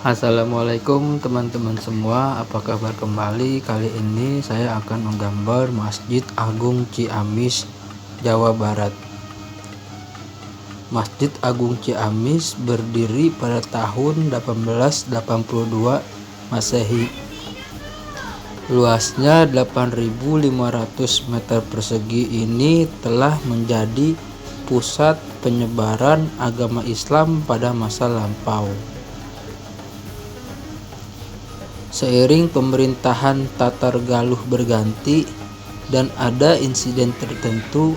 Assalamualaikum teman-teman semua, apa kabar kembali? Kali ini saya akan menggambar Masjid Agung Ciamis, Jawa Barat. Masjid Agung Ciamis berdiri pada tahun 1882 Masehi. Luasnya 8.500 meter persegi ini telah menjadi pusat penyebaran agama Islam pada masa lampau. Seiring pemerintahan Tatar Galuh berganti dan ada insiden tertentu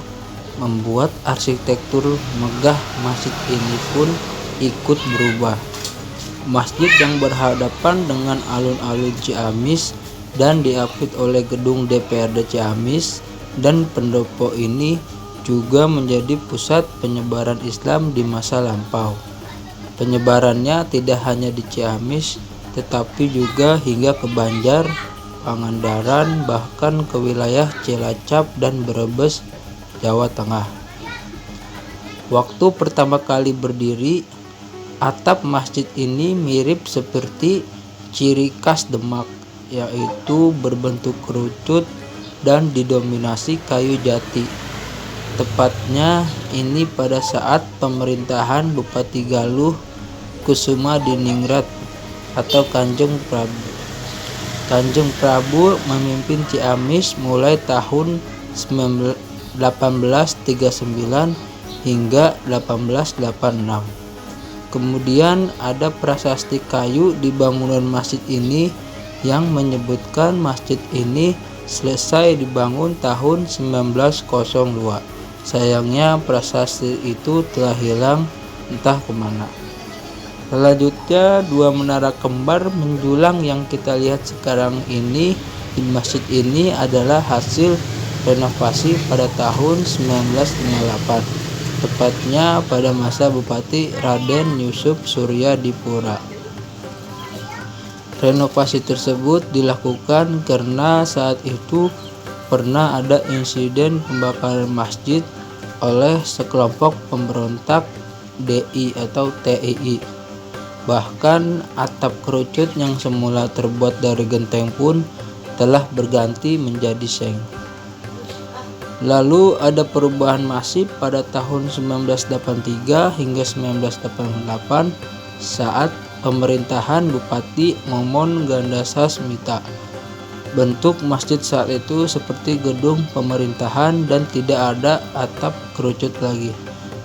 membuat arsitektur megah masjid ini pun ikut berubah. Masjid yang berhadapan dengan alun-alun Ciamis dan diapit oleh gedung DPRD Ciamis dan pendopo ini juga menjadi pusat penyebaran Islam di masa lampau. Penyebarannya tidak hanya di Ciamis, tetapi juga hingga ke Banjar, Pangandaran, bahkan ke wilayah Cilacap dan Brebes, Jawa Tengah. Waktu pertama kali berdiri, atap masjid ini mirip seperti ciri khas Demak, yaitu berbentuk kerucut dan didominasi kayu jati. Tepatnya ini pada saat pemerintahan Bupati Galuh Kusuma Diningrat atau Kanjeng Prabu. Kanjeng Prabu memimpin Ciamis mulai tahun 1839 hingga 1886. Kemudian ada prasasti kayu di bangunan masjid ini yang menyebutkan masjid ini selesai dibangun tahun 1902. Sayangnya prasasti itu telah hilang entah kemana. Selanjutnya, dua menara kembar menjulang yang kita lihat sekarang ini di masjid ini adalah hasil renovasi pada tahun 1958, tepatnya pada masa Bupati Raden Yusuf Suryadipura. Renovasi tersebut dilakukan karena saat itu pernah ada insiden pembakaran masjid oleh sekelompok pemberontak DI atau TII. Bahkan atap kerucut yang semula terbuat dari genteng pun telah berganti menjadi seng. Lalu ada perubahan masif pada tahun 1983 hingga 1988 saat pemerintahan Bupati Momon Gandasasmita. Bentuk masjid saat itu seperti gedung pemerintahan dan tidak ada atap kerucut lagi.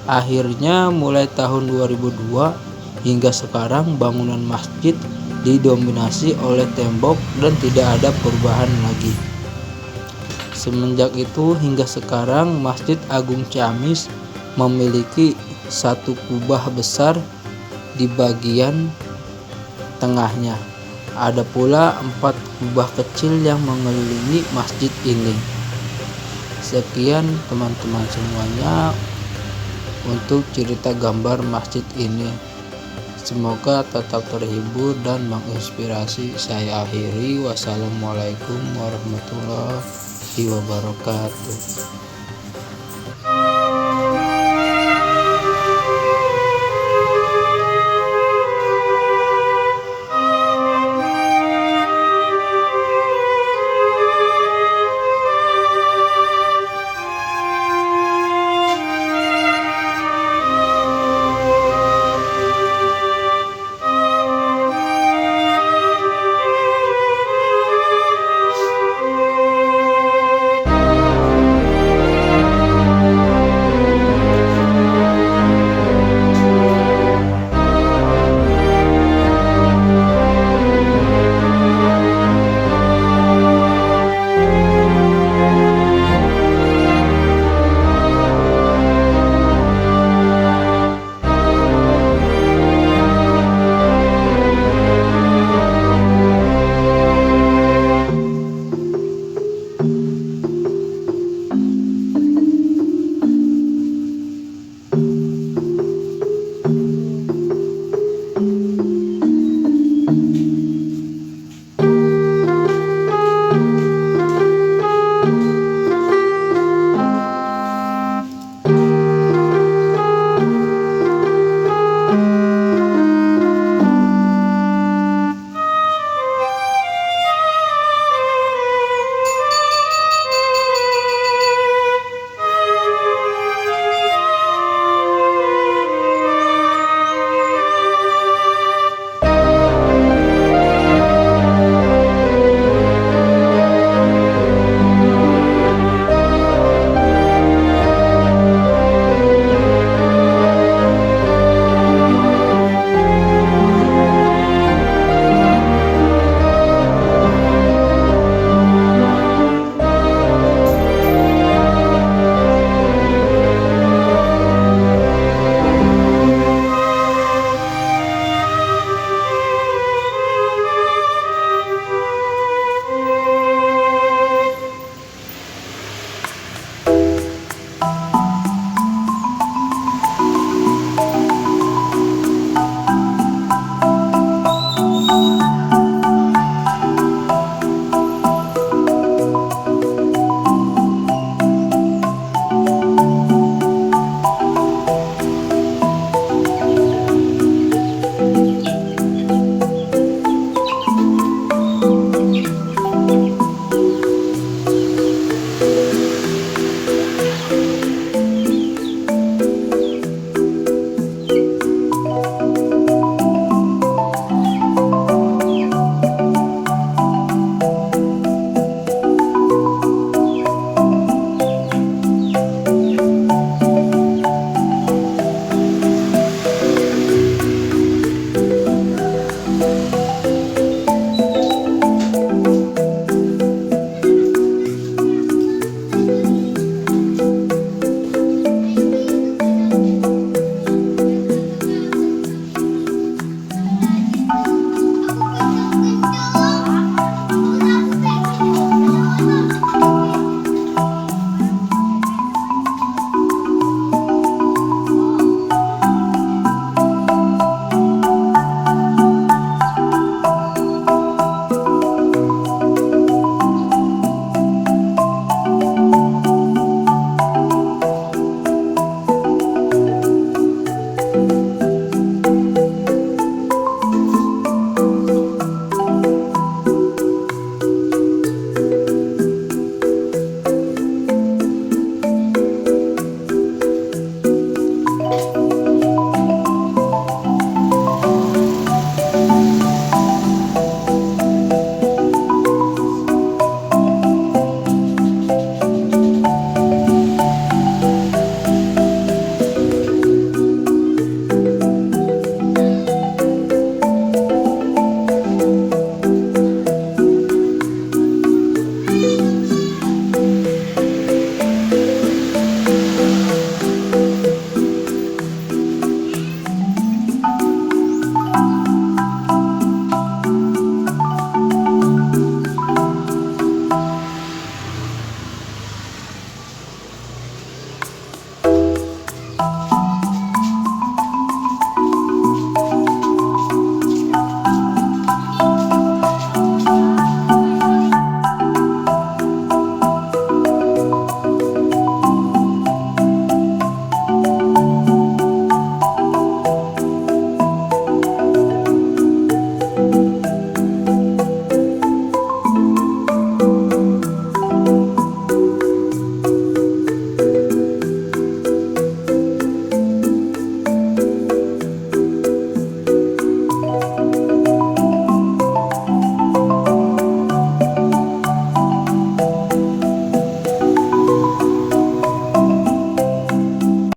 Akhirnya mulai tahun 2002 hingga sekarang bangunan masjid didominasi oleh tembok dan tidak ada perubahan lagi. Semenjak itu hingga sekarang Masjid Agung Ciamis memiliki satu kubah besar di bagian tengahnya. Ada pula 4 kubah kecil yang mengelilingi masjid ini. Sekian teman-teman semuanya untuk cerita gambar masjid ini. Semoga tetap terhibur dan menginspirasi. Saya akhiri. Wassalamualaikum warahmatullahi wabarakatuh.